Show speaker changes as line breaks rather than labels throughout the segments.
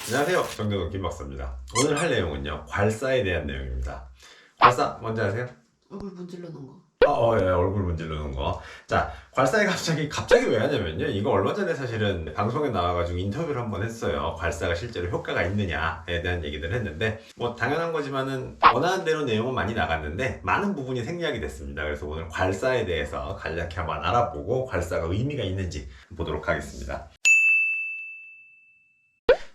안녕하세요. 정경훈 김박사입니다. 오늘 할 내용은요, 괄사에 대한 내용입니다. 괄사 뭔지 아세요?
얼굴 문질러 놓은 거.
예, 얼굴 문질러 놓은 거. 자, 괄사에 갑자기 왜 하냐면요. 이거 얼마 전에 사실은 방송에 나와가지고 인터뷰를 한번 했어요. 괄사가 실제로 효과가 있느냐에 대한 얘기를 했는데, 뭐, 당연한 거지만은, 원하는 대로 내용은 많이 나갔는데, 많은 부분이 생략이 됐습니다. 그래서 오늘 괄사에 대해서 간략히 한번 알아보고, 괄사가 의미가 있는지 보도록 하겠습니다.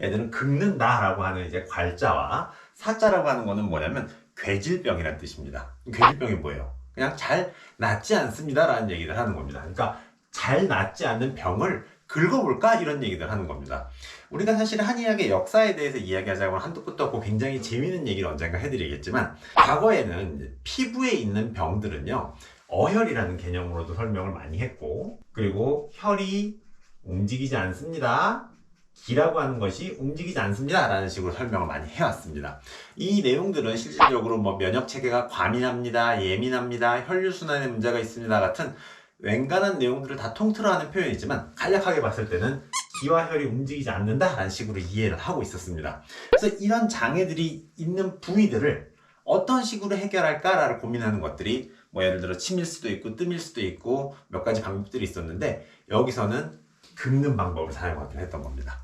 얘들은 긁는다라고 하는 이제 괄자와 사자라고 하는 거는 뭐냐면 괴질병이라는 뜻입니다. 괴질병이 뭐예요? 그냥 잘 낫지 않습니다라는 얘기를 하는 겁니다. 그러니까 잘 낫지 않는 병을 긁어볼까? 이런 얘기를 하는 겁니다. 우리가 사실 한의학의 역사에 대해서 이야기하자면 한도 끝도 없고 굉장히 재미있는 얘기를 언젠가 해드리겠지만, 과거에는 피부에 있는 병들은요, 어혈이라는 개념으로도 설명을 많이 했고, 그리고 혈이 움직이지 않습니다, 기라고 하는 것이 움직이지 않습니다 라는 식으로 설명을 많이 해왔습니다. 이 내용들은 실질적으로 뭐 면역체계가 과민합니다, 예민합니다, 혈류순환에 문제가 있습니다 같은 웬간한 내용들을 다 통틀어 하는 표현이지만, 간략하게 봤을 때는 기와 혈이 움직이지 않는다 라는 식으로 이해를 하고 있었습니다. 그래서 이런 장애들이 있는 부위들을 어떤 식으로 해결할까를 고민하는 것들이 뭐 예를 들어 침일 수도 있고 뜸일 수도 있고 몇 가지 방법들이 있었는데, 여기서는 긁는 방법을 사용하기로 했던 겁니다.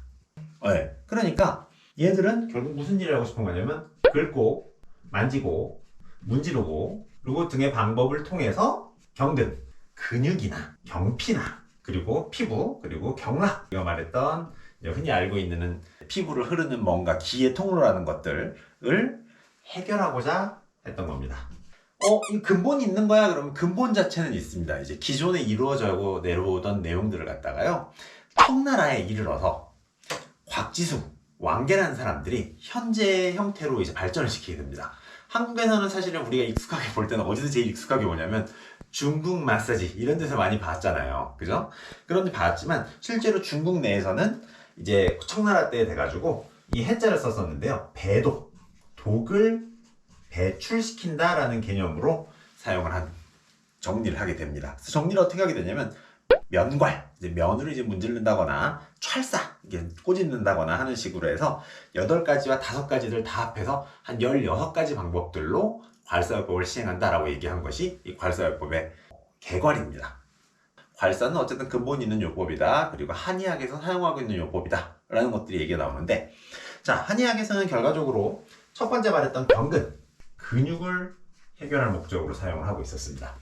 네. 그러니까 얘들은 결국 무슨 일을 하고 싶은 거냐면 긁고 만지고 문지르고, 그리고 등의 방법을 통해서 병든 근육이나 경피나 그리고 피부 그리고 경락, 우리가 말했던 흔히 알고 있는 피부를 흐르는 뭔가 기의 통로라는 것들을 해결하고자 했던 겁니다. 이 근본이 있는 거야? 그러면 근본 자체는 있습니다. 이제 기존에 이루어져 내려오던 내용들을 갖다가요, 청나라에 이르러서 곽지수, 왕계라는 사람들이 현재 형태로 이제 발전을 시키게 됩니다. 한국에서는 사실은 우리가 익숙하게 볼 때는 어디서 제일 익숙하게 보냐면 중국 마사지 이런 데서 많이 봤잖아요. 그죠? 그런데 봤지만 실제로 중국 내에서는 이제 청나라 때 돼가지고 이 해자를 썼었는데요. 배도, 독을 배출시킨다라는 개념으로 정리를 하게 됩니다. 그래서 정리를 어떻게 하게 되냐면 면괄, 이제 면으로 이제 문지른다거나 찰싸, 이게 꼬집는다거나 하는 식으로 해서 8가지와 5가지를 다 합해서 한 16가지 방법들로 괄사요법을 시행한다라고 얘기한 것이 이 괄사요법의 개괄입니다. 괄사는 어쨌든 근본 있는 요법이다, 그리고 한의학에서 사용하고 있는 요법이다 라는 것들이 얘기가 나오는데, 자, 한의학에서는 결과적으로 첫 번째 말했던 병근, 근육을 해결할 목적으로 사용을 하고 있었습니다.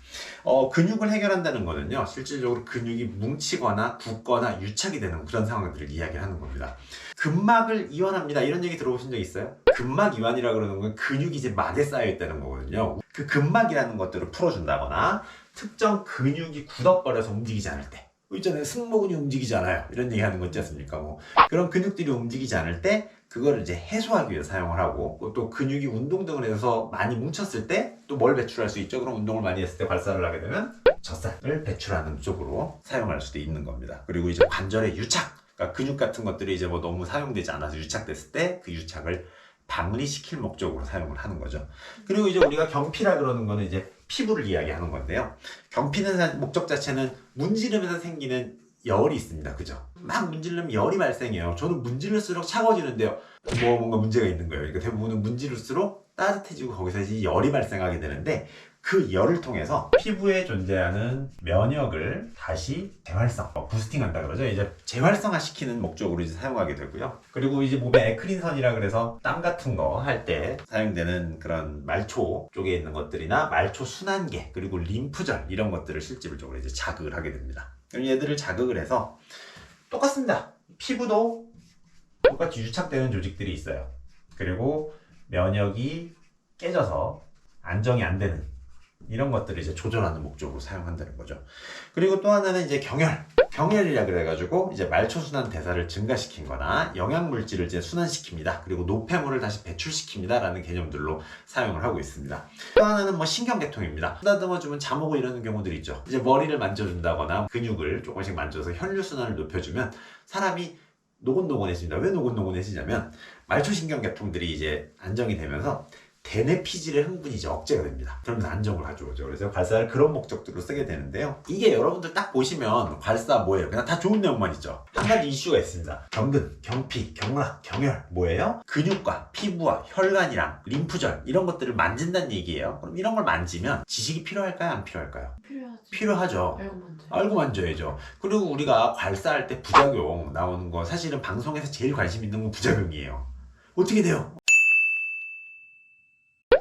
근육을 해결한다는 거는요, 실질적으로 근육이 뭉치거나 굳거나 유착이 되는 그런 상황들을 이야기하는 겁니다. 근막을 이완합니다, 이런 얘기 들어보신 적 있어요? 근막 이완이라 그러는 건 근육이 이제 막에 쌓여 있다는 거거든요. 그 근막이라는 것들을 풀어준다거나, 특정 근육이 굳어버려서 움직이지 않을 때, 있잖아요, 승모근이 움직이지 않아요, 이런 얘기 하는 거 있지 않습니까? 뭐 그런 근육들이 움직이지 않을 때 그거를 이제 해소하기 위해서 사용을 하고, 또 근육이 운동 등을 해서 많이 뭉쳤을 때 또 뭘 배출할 수 있죠? 그럼 운동을 많이 했을 때 괄사를 하게 되면 젖살을 배출하는 쪽으로 사용할 수도 있는 겁니다. 그리고 이제 관절의 유착, 그러니까 근육 같은 것들이 이제 뭐 너무 사용되지 않아서 유착됐을 때 그 유착을 방리시킬 목적으로 사용을 하는 거죠. 그리고 이제 우리가 경피라 그러는 거는 이제 피부를 이야기하는 건데요. 경피는 목적 자체는 문지르면서 생기는 열이 있습니다. 그죠? 막 문지르면 열이 발생해요. 저는 문지를수록 차가워지는데요, 뭔가 문제가 있는 거예요. 그러니까 대부분은 문지를수록 따뜻해지고 거기서 이제 열이 발생하게 되는데, 그 열을 통해서 피부에 존재하는 면역을 다시 재활성, 부스팅한다 그러죠. 이제 재활성화 시키는 목적으로 이제 사용하게 되고요. 그리고 이제 몸에 에크린선이라 그래서 땀 같은 거 할 때 사용되는 그런 말초 쪽에 있는 것들이나 말초 순환계, 그리고 림프절 이런 것들을 실질적으로 이제 자극을 하게 됩니다. 그럼 얘들을 자극을 해서 똑같습니다. 피부도 똑같이 유착되는 조직들이 있어요. 그리고 면역이 깨져서 안정이 안 되는 이런 것들을 이제 조절하는 목적으로 사용한다는 거죠. 그리고 또 하나는 이제 경혈이라 그래가지고 이제 말초순환 대사를 증가시킨 거나 영양물질을 이제 순환시킵니다. 그리고 노폐물을 다시 배출시킵니다 라는 개념들로 사용을 하고 있습니다. 또 하나는 뭐 신경계통입니다. 쓰다듬어주면 잠 오고 이러는 경우들이 있죠. 이제 머리를 만져준다거나 근육을 조금씩 만져서 혈류순환을 높여주면 사람이 노곤노곤해집니다. 왜 노곤노곤해지냐면 말초신경계통들이 이제 안정이 되면서 대뇌피질의 흥분이 이제 억제가 됩니다. 그러면서 안정을 가져오죠. 그래서 괄사를 그런 목적들로 쓰게 되는데요. 이게 여러분들 딱 보시면 괄사 뭐예요? 그냥 다 좋은 내용만 있죠. 한 가지 이슈가 있습니다. 경근, 경피, 경락, 경혈 뭐예요? 근육과 피부와 혈관이랑 림프절 이런 것들을 만진다는 얘기예요. 그럼 이런 걸 만지면 지식이 필요할까요? 안 필요할까요? 필요하죠. 알고 만져야죠. 그리고 우리가 괄사할 때 부작용 나오는 거 사실은 방송에서 제일 관심 있는 건 부작용이에요. 어떻게 돼요?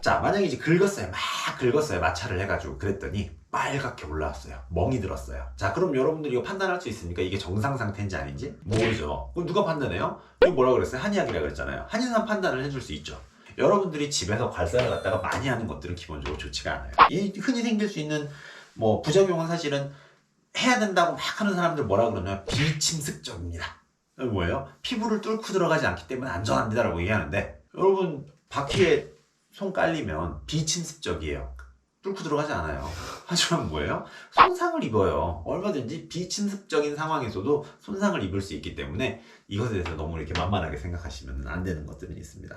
자, 만약에 이제 긁었어요. 막 긁었어요. 마찰을 해가지고. 그랬더니 빨갛게 올라왔어요. 멍이 들었어요. 자, 그럼 여러분들이 이거 판단할 수 있습니까? 이게 정상 상태인지 아닌지? 모르죠. 그럼 누가 판단해요? 이거 뭐라 그랬어요? 한의학이라 그랬잖아요. 한의사 판단을 해줄 수 있죠. 여러분들이 집에서 괄사를 갖다가 많이 하는 것들은 기본적으로 좋지가 않아요. 이 흔히 생길 수 있는 뭐 부작용은 사실은 해야 된다고 막 하는 사람들 뭐라 그러냐면 비침습적입니다. 뭐예요? 피부를 뚫고 들어가지 않기 때문에 안전합니다라고 얘기하는데 여러분 바퀴에 손 깔리면 비침습적이에요. 뚫고 들어가지 않아요. 하지만 뭐예요? 손상을 입어요. 얼마든지 비침습적인 상황에서도 손상을 입을 수 있기 때문에 이것에 대해서 너무 이렇게 만만하게 생각하시면 안 되는 것들은 있습니다.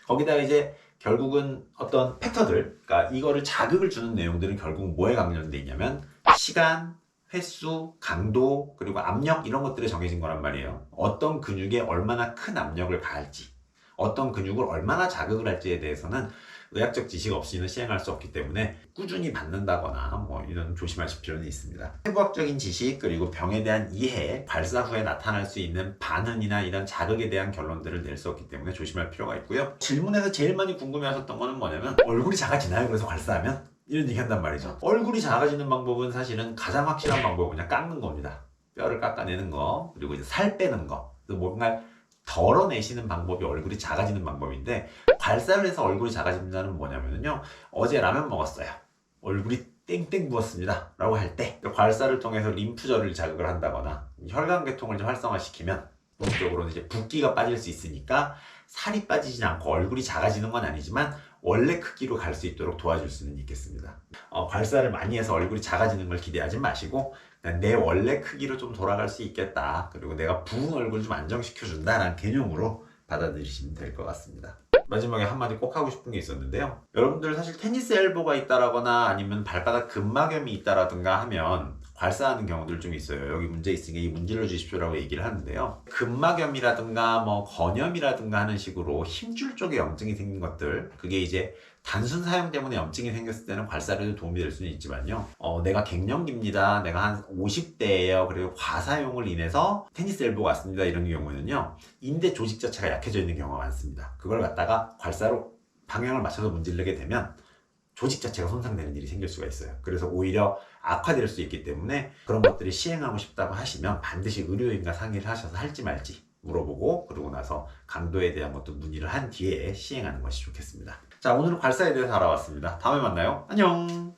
거기다 이제 결국은 어떤 팩터들, 그러니까 이거를 자극을 주는 내용들은 결국 뭐에 관련돼 있냐면 시간, 횟수, 강도, 그리고 압력 이런 것들이 정해진 거란 말이에요. 어떤 근육에 얼마나 큰 압력을 가할지, 어떤 근육을 얼마나 자극을 할지에 대해서는 의학적 지식 없이는 시행할 수 없기 때문에 꾸준히 받는다거나 뭐 이런 조심하실 필요는 있습니다. 해부학적인 지식 그리고 병에 대한 이해, 괄사 후에 나타날 수 있는 반응이나 이런 자극에 대한 결론들을 낼 수 없기 때문에 조심할 필요가 있고요. 질문에서 제일 많이 궁금해하셨던 거는 뭐냐면 얼굴이 작아지나요? 그래서 괄사하면? 이런 얘기 한단 말이죠. 얼굴이 작아지는 방법은 사실은 가장 확실한 방법은 그냥 깎는 겁니다. 뼈를 깎아내는 거, 그리고 이제 살 빼는 거. 뭔가 덜어내시는 방법이 얼굴이 작아지는 방법인데 괄사를 해서 얼굴이 작아진다는 뭐냐면요. 어제 라면 먹었어요. 얼굴이 땡땡 부었습니다. 라고 할 때 괄사를 통해서 림프절을 자극을 한다거나 혈관계통을 좀 활성화시키면 본격적으로는 이제 붓기가 빠질 수 있으니까 살이 빠지진 않고 얼굴이 작아지는 건 아니지만 원래 크기로 갈 수 있도록 도와줄 수는 있겠습니다. 괄사를 많이 해서 얼굴이 작아지는 걸 기대하지 마시고 내 원래 크기로 좀 돌아갈 수 있겠다. 그리고 내가 부은 얼굴 좀 안정시켜준다라는 개념으로 받아들이시면 될 것 같습니다. 마지막에 한마디 꼭 하고 싶은 게 있었는데요. 여러분들 사실 테니스 엘보가 있다라거나 아니면 발바닥 근막염이 있다라든가 하면 괄사하는 경우들 좀 있어요. 여기 문제 있으니까 이 문질러 주십시오라고 얘기를 하는데요. 근막염이라든가 뭐 건염이라든가 하는 식으로 힘줄 쪽에 염증이 생긴 것들, 그게 이제 단순 사용 때문에 염증이 생겼을 때는 괄사에도 도움이 될 수는 있지만요. 내가 갱년기입니다. 내가 한 50대예요. 그리고 과사용을 인해서 테니스 엘보가 왔습니다. 이런 경우에는요. 인대 조직 자체가 약해져 있는 경우가 많습니다. 그걸 갖다가 괄사로 방향을 맞춰서 문지르게 되면 조직 자체가 손상되는 일이 생길 수가 있어요. 그래서 오히려 악화될 수 있기 때문에 그런 것들이 시행하고 싶다고 하시면 반드시 의료인과 상의를 하셔서 할지 말지 물어보고 그러고 나서 강도에 대한 것도 문의를 한 뒤에 시행하는 것이 좋겠습니다. 자, 오늘은 괄사에 대해서 알아봤습니다. 다음에 만나요. 안녕.